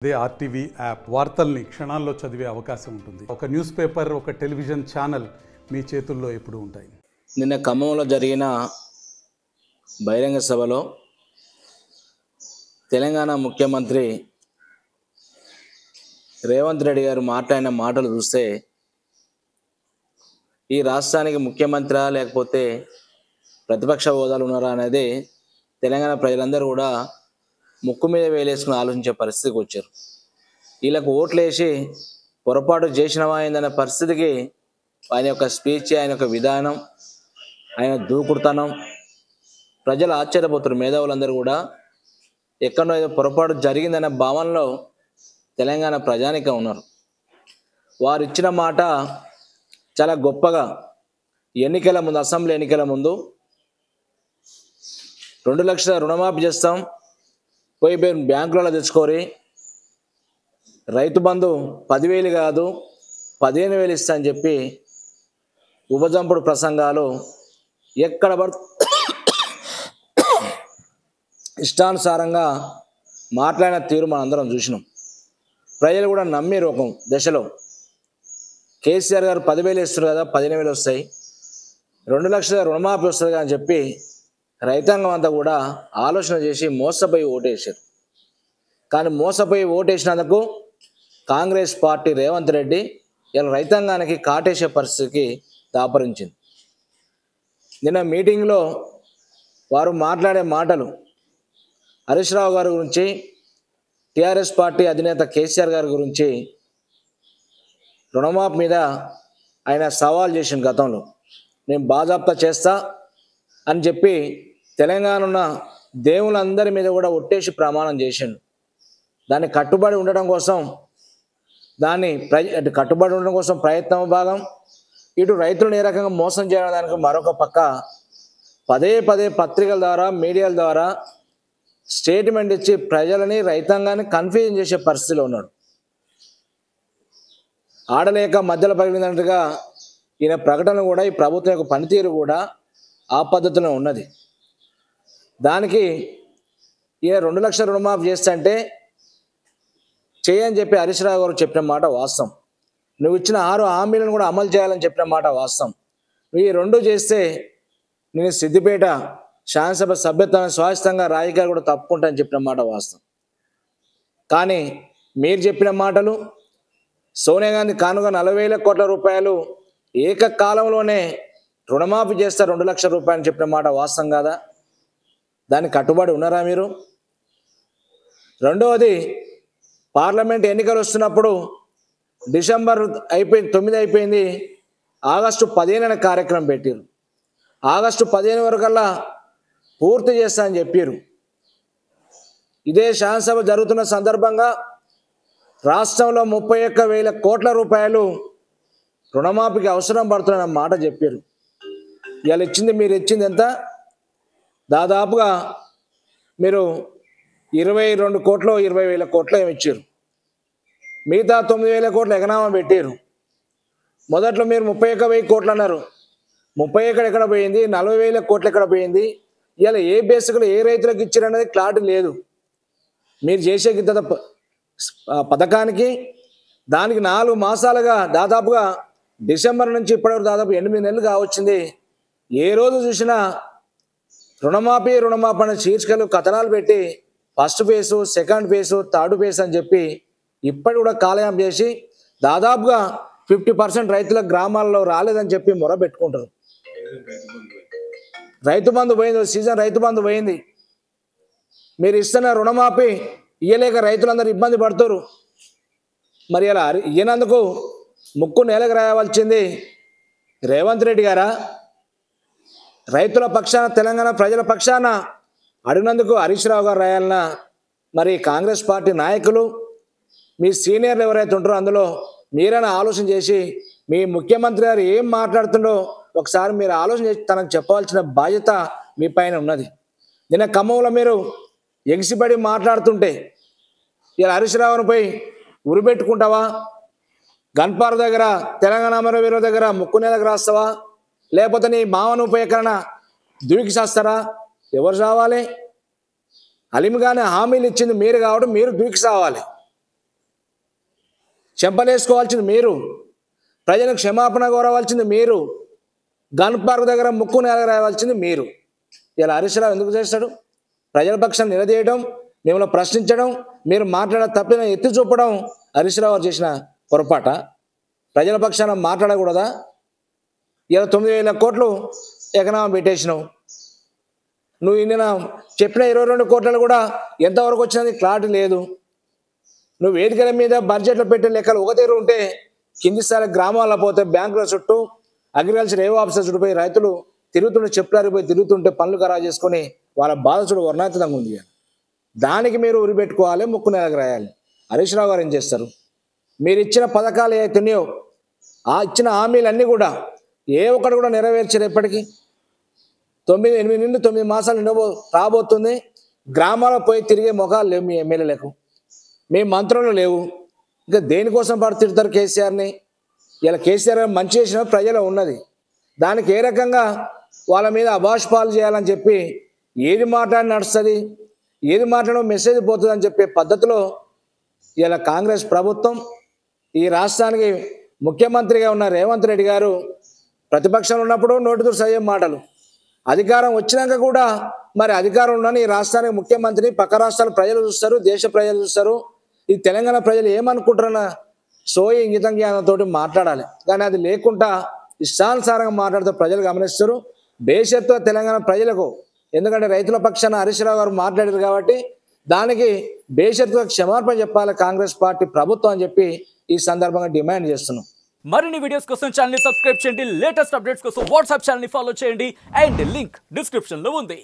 అదే RTV app వార్తల్ని క్షణాల్లో చదివే అవకాశం ఉంటుంది. ఒక న్యూస్ పేపర్, ఒక టెలివిజన్ ఛానల్ మీ చేతుల్లో ఎప్పుడూ ఉంటాయి. నిన్న ఖమ్మంలో జరిగిన బహిరంగ సభలో తెలంగాణ ముఖ్యమంత్రి రేవంత్ రెడ్డి గారు మాట్లాడిన మాటలు చూస్తే ఈ రాష్ట్రానికి ముఖ్యమంత్రి లేకపోతే ప్రతిపక్ష హోదాలు ఉన్నారా అనేది తెలంగాణ ప్రజలందరూ కూడా ముక్కు మీద వేలేసుకుని ఆలోచించే పరిస్థితికి వచ్చారు. వీళ్ళకు ఓట్లు వేసి పొరపాటు చేసినవా అయిందనే పరిస్థితికి ఆయన యొక్క స్పీచ్, ఆయన యొక్క విధానం, ఆయన దూకుడుతనం ప్రజలు ఆశ్చర్యపోతారు. మేధావులందరూ కూడా ఎక్కడో ఏదో పొరపాటు జరిగిందనే భావనలో తెలంగాణ ప్రజానికం ఉన్నారు. వారు ఇచ్చిన మాట చాలా గొప్పగా ఎన్నికల ముందు, అసెంబ్లీ ఎన్నికల ముందు 2 లక్షల రుణమాఫీ చేస్తాం, పోయి బ్యాంకులలో తెచ్చుకోరి, రైతు బంధు 10,000 కాదు 15,000 ఇస్తా అని చెప్పి ఉపజంపుడు ప్రసంగాలు ఎక్కడ ఇష్టానుసారంగా మాట్లాడిన తీరు మనం అందరం చూసినాం. ప్రజలు కూడా నమ్మి రూపం దశలో కేసీఆర్ గారు 10,000 ఇస్తారు కదా, 15,000 వస్తాయి, 2 లక్షల రుణమాఫీ వస్తుంది అని చెప్పి రైతాంగం అంతా కూడా ఆలోచన చేసి మోసపోయి ఓటేశారు. కానీ మోసపోయి ఓటేసినందుకు కాంగ్రెస్ పార్టీ రేవంత్ రెడ్డి ఇలా రైతాంగానికి కాటేసే పరిస్థితికి దాపరించింది. నిన్న మీటింగ్లో వారు మాట్లాడే మాటలు హరీష్ రావు గారి గురించి, టీఆర్ఎస్ పార్టీ అధినేత కేసీఆర్ గారి గురించి రుణమాఫీ మీద ఆయన సవాల్ చేసిన గతంలో నేను బాజాప్తా చేస్తా అని చెప్పి తెలంగాణ ఉన్న దేవులందరి మీద కూడా ఒట్టేసి ప్రమాణం చేసిండు. దాన్ని కట్టుబడి ఉండడం కోసం కట్టుబడి ఉండడం కోసం ప్రయత్నం భాగం, ఇటు రైతులను ఏ రకంగా మోసం చేయడం దానికి మరొక పక్క పదే పత్రికల ద్వారా, మీడియాల ద్వారా స్టేట్మెంట్ ఇచ్చి ప్రజలని, రైతాంగాన్ని కన్ఫ్యూజన్ చేసే పరిస్థితిలో ఉన్నాడు. ఆడలేక మధ్యలో పగిలినట్టుగా ఈయన ప్రకటన కూడా, ఈ ప్రభుత్వం యొక్క పనితీరు కూడా ఆ పద్ధతిలో ఉన్నది. దానికి ఈయన 2 లక్షల రుణమాఫీ చేస్తంటే చేయని చెప్పి హరీష్ రావు గారు చెప్పిన మాట వాస్తవం. నువ్వు ఇచ్చిన 6 హామీలను కూడా అమలు చేయాలని చెప్పిన మాట వాస్తవం. నువ్వు ఈ 2 చేస్తే నేను సిద్దిపేట శాసనసభ సభ్యత్వాన్ని స్వాస్థంగా రాజకీయాలు కూడా తప్పుకుంటా అని చెప్పిన మాట వాస్తవం. కానీ మీరు చెప్పిన మాటలు, సోనియా గాంధీ కానుక 40,000 కోట్ల రూపాయలు ఏకకాలంలోనే రుణమాఫీ చేస్తే 2 లక్షల రూపాయలు చెప్పిన మాట వాస్తవం కాదా? దానికి కట్టుబడి ఉన్నారా మీరు? రెండవది, పార్లమెంట్ ఎన్నికలు వస్తున్నప్పుడు డిసెంబర్ 9 అయిపోయింది, ఆగస్టు 15 కార్యక్రమం పెట్టారు. ఆగస్టు 15 వరకల్లా పూర్తి చేస్తా అని చెప్పారు. ఇదే శాసనసభ జరుగుతున్న సందర్భంగా రాష్ట్రంలో 31,000 కోట్ల రూపాయలు రుణమాఫీకి అవసరం పడుతున్న మాట చెప్పారు. ఇవాళ మీరు ఇచ్చింది ఎంత? దాదాపుగా మీరు 22 కోట్లు 20,000 కోట్లు ఏమి ఇచ్చారు. మిగతా 9,000 కోట్లు ఎకనామా పెట్టారు. మొదట్లో మీరు 31,000 కోట్లు అన్నారు. 30 ఎక్కడ పోయింది? 40,000 కోట్లు ఎక్కడ పోయింది? ఇవాళ ఏ బేసిక్లో ఏ రైతులకు ఇచ్చారనేది క్లారిటీ లేదు. మీరు చేసే గిద్ద పథకానికి దానికి 4 మాసాలుగా దాదాపుగా డిసెంబర్ నుంచి ఇప్పటివరకు దాదాపు 8 నెలలు కావచ్చింది. ఏ రోజు చూసినా రుణమాఫీ అనే శీర్షికలు కథనాలు పెట్టి first face, second face, third phase అని చెప్పి ఇప్పటి కూడా కాలయాం చేసి దాదాపుగా 50% రైతుల గ్రామాల్లో రాలేదని చెప్పి మొర పెట్టుకుంటారు. రైతు బంధు పోయింది, సీజన్ రైతు బంధు పోయింది. మీరు ఇస్తున్న రుణమాఫీ ఇయ్యలేక రైతులందరూ ఇబ్బంది పడుతారు. మరి అలా ఇయ్యనందుకు ముక్కు నేలకు రాయవలసింది రేవంత్ రెడ్డి గారా? రైతుల పక్షాన, తెలంగాణ ప్రజల పక్షాన అడిగినందుకు హరీష్ రావు గారు రాయాలన్నా? మరి కాంగ్రెస్ పార్టీ నాయకులు, మీ సీనియర్లు ఎవరైతే ఉంటారో అందులో మీరైనా ఆలోచన చేసి మీ ముఖ్యమంత్రి గారు ఏం మాట్లాడుతుండో ఒకసారి మీరు ఆలోచన చేసి తనకు చెప్పవలసిన బాధ్యత మీ పైన ఉన్నది. నిన్న ఖమ్మంలో మీరు ఎగిసిపడి మాట్లాడుతుంటే ఇలా హరీష్ రావును పోయి ఉరిపెట్టుకుంటావా? గన్పార్ దగ్గర, తెలంగాణ అమరవీరుల దగ్గర ముక్కు నేలకు రాస్తావా? లేకపోతే నీ మామను ఉపయోగకరణ దురికి చేస్తారా? ఎవరు చావాలి? అలీం గానే హామీలు ఇచ్చింది మీరు కాబట్టి మీరు దూకి సావాలి. చెంపలేసుకోవాల్సింది మీరు, ప్రజలకు క్షమాపణ కోరవలసింది మీరు, గన్ పార్క్ దగ్గర ముక్కు నెలగరావాల్సింది మీరు. ఇలా హరీష్ రావు ఎందుకు చేస్తాడు? ప్రజల పక్షాన్ని నిలదీయడం, మిమ్మల్ని ప్రశ్నించడం, మీరు మాట్లాడే తప్పిన ఎత్తి చూపడం హరీష్ రావు చేసిన పొరపాట. ప్రజల పక్షాన మాట్లాడకూడదా? ఇలా 9,000 కోట్లు ఎకనామా పెట్టేసినావు. నువ్వు నిన్న చెప్పిన 22 కోట్లలో కూడా ఎంతవరకు వచ్చినది క్లారిటీ లేదు. నువ్వు వేదికల మీద బడ్జెట్లో పెట్టే లెక్కలు ఒక తీరు ఉంటే, కింది స్థాయి గ్రామాల్లో పోతే బ్యాంకుల చుట్టూ, అగ్రికల్చర్ ఏవో ఆఫీసర్ చుట్టూ పోయి రైతులు తిరుగుతుంటే, చెప్పులారి పోయి తిరుగుతుంటే పనులు ఖరాబు చేసుకొని వాళ్ళ బాధ చూడు వర్ణాతీతంగా ఉంది. దానికి మీరు ఉరిపెట్టుకోవాలి, ముక్కు నెలకు రాయాలి. హరీష్ రావు గారు ఏం చేస్తారు? మీరు ఇచ్చిన పథకాలు ఏవైతున్నాయో, ఆ ఇచ్చిన హామీలన్నీ కూడా ఏ ఒక్కటి కూడా నెరవేర్చారు ఎప్పటికీ? 8 నుండి 9 మాసాలు రాబోతుంది. గ్రామాల్లో పోయి తిరిగే మొఖాలు లేవు మీ ఎమ్మెల్యేలకు, మీ మంత్రులు లేవు. ఇంకా దేనికోసం తిడతారు కేసీఆర్ని? ఇలా కేసీఆర్ మంచి చేసిన ప్రజలు ఉన్నది, దానికి ఏ రకంగా వాళ్ళ మీద అభాష్పాలు చేయాలని చెప్పి, ఏది మాట్లాడి నడుస్తుంది, ఏది మాట్లాడడం మెసేజ్ పోతుంది అని చెప్పే పద్ధతిలో ఇలా కాంగ్రెస్ ప్రభుత్వం, ఈ రాష్ట్రానికి ముఖ్యమంత్రిగా ఉన్న రేవంత్ రెడ్డి గారు ప్రతిపక్షంలో ఉన్నప్పుడు నోటితో సయ్యం మాటలు, అధికారం వచ్చినాక కూడా మరి అధికారం ఉండని ఈ రాష్ట్రానికి ముఖ్యమంత్రిని పక్క రాష్ట్రాల ప్రజలు చూస్తారు, దేశ ప్రజలు చూస్తారు. ఈ తెలంగాణ ప్రజలు ఏమనుకుంటారన్న సోయి ఇంగితం జ్ఞానంతో మాట్లాడాలి. కానీ అది లేకుండా ఇష్టానుసారంగా మాట్లాడుతూ ప్రజలు గమనిస్తారు. భవిష్యత్తులో తెలంగాణ ప్రజలకు, ఎందుకంటే రైతుల పక్షాన హరీష్ రావు గారు మాట్లాడారు కాబట్టి దానికి భవిష్యత్తులో క్షమాపణ చెప్పాలి కాంగ్రెస్ పార్టీ ప్రభుత్వం అని చెప్పి ఈ సందర్భంగా డిమాండ్ చేస్తున్నాం. మరిన్ని వీడియోస్ కోసం ఛానల్ ని సబ్స్క్రైబ్ చేయండి, లేటెస్ట్ అప్డేట్స్ కోసం వాట్సాప్ ఛానల్ ని ఫాలో చేయండి, అండ్ లింక్ డిస్క్రిప్షన్ లో ఉంది.